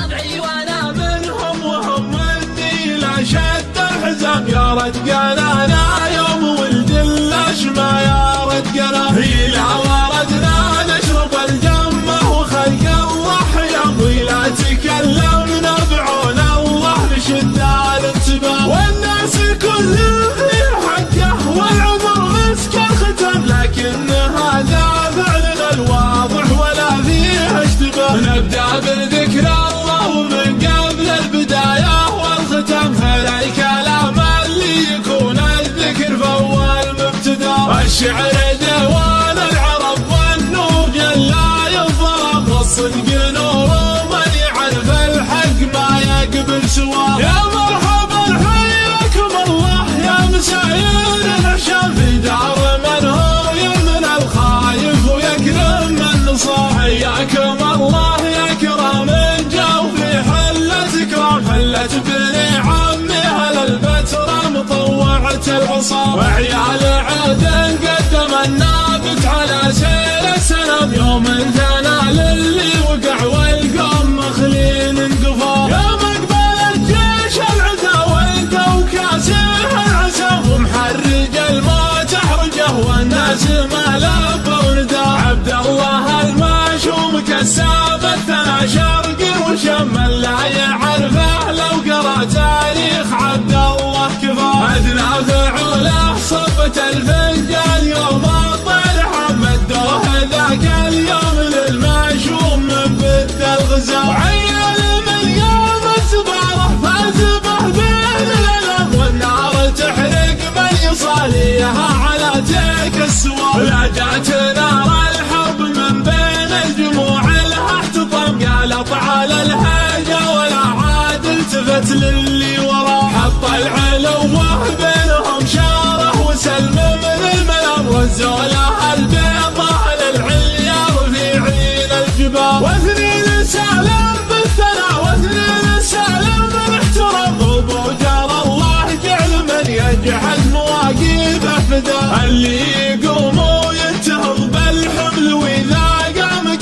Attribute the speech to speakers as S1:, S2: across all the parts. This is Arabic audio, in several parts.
S1: ربعي وانا منهم وهم مني لا شد الحزام يا رجال انا يوم ولد الاشما يا رجال إلى وردنا نشرب الجمه وخلق الله حيام ولا تكلمنا بعون الله نشد الانتباه والناس كلهم في حقه والعمر مسك الختم لكن هذا فعلنا الواضح ولا فيه اشتباه نبدا بذكر الله ومن قبل البدايه والختم فلا الكلام اللي يكون الذكر فاول مبتدا الشعر ديوان العرب والنور جلا يظلم والصدق نور من يعرف الحق ما يقبل سواه يا مرحبا حياكم الله يا مساير العشام في دار من هو يمن الخايف ويكرم من نصاح حياكم الله يا كرام جو في حلة كرام حلة بني عمي هل البتراء مطوعة العصا وعيال عدن قدم النابت على سير السلام يوم الثنا للي وقع والقوم مخلين انقفا يا مقبل الجيش العدا والقو كاسه العسى ومحرج الموت احرجه والناس ما لبوا نداء عبد الله الماشوم كساب الثنا شرقي وشم لا يعرفه لو قرا تاريخ عبد الله كفاه ادنى فعوله صبت الفنجان يوم الطرح مدوه ذاك اليوم للماشوم من بد الغزال وعيال من يوم الزباره فازبه بين الالم والنار تحرق من يصاليها على تلك السوار لا جات نار الحرب من بين الجموع لها احتطم قال طعال الهاجه ولا عاد التفت للي وراه حط العلوه بينهم شاره وسلم من الملام وزولها البيضاء للعليا رفيعين الجبال واثنين سالم بالثناء واثنين سالم بالاحترام ابو جار الله جعل من يجحد مواقفه فدا اللي يقوم وينتهض بالحمل واذا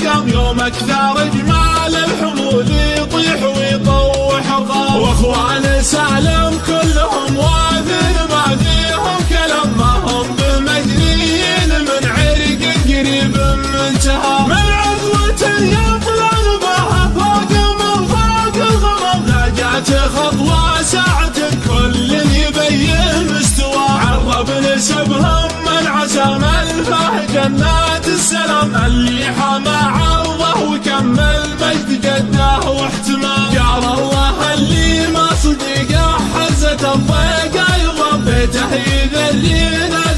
S1: قام يوم اكثر اجمال الحمول يطيح ويطوح الغار واخوان سالم كلهم واثن ما فيهم كلام ما هم بمجنين من عرق قريب منتهى من عدوة يطلع بها فوق من فوق الغمام لا جات خطوة ساعة كل يبين مستوى عرب نسبهم من عسام الفاه جنات السلام اللي حمى عرضه وكمل مجد جده واحتمال جار الله اللي ما صدقه حزة الضيقه يضم بيته يذرينا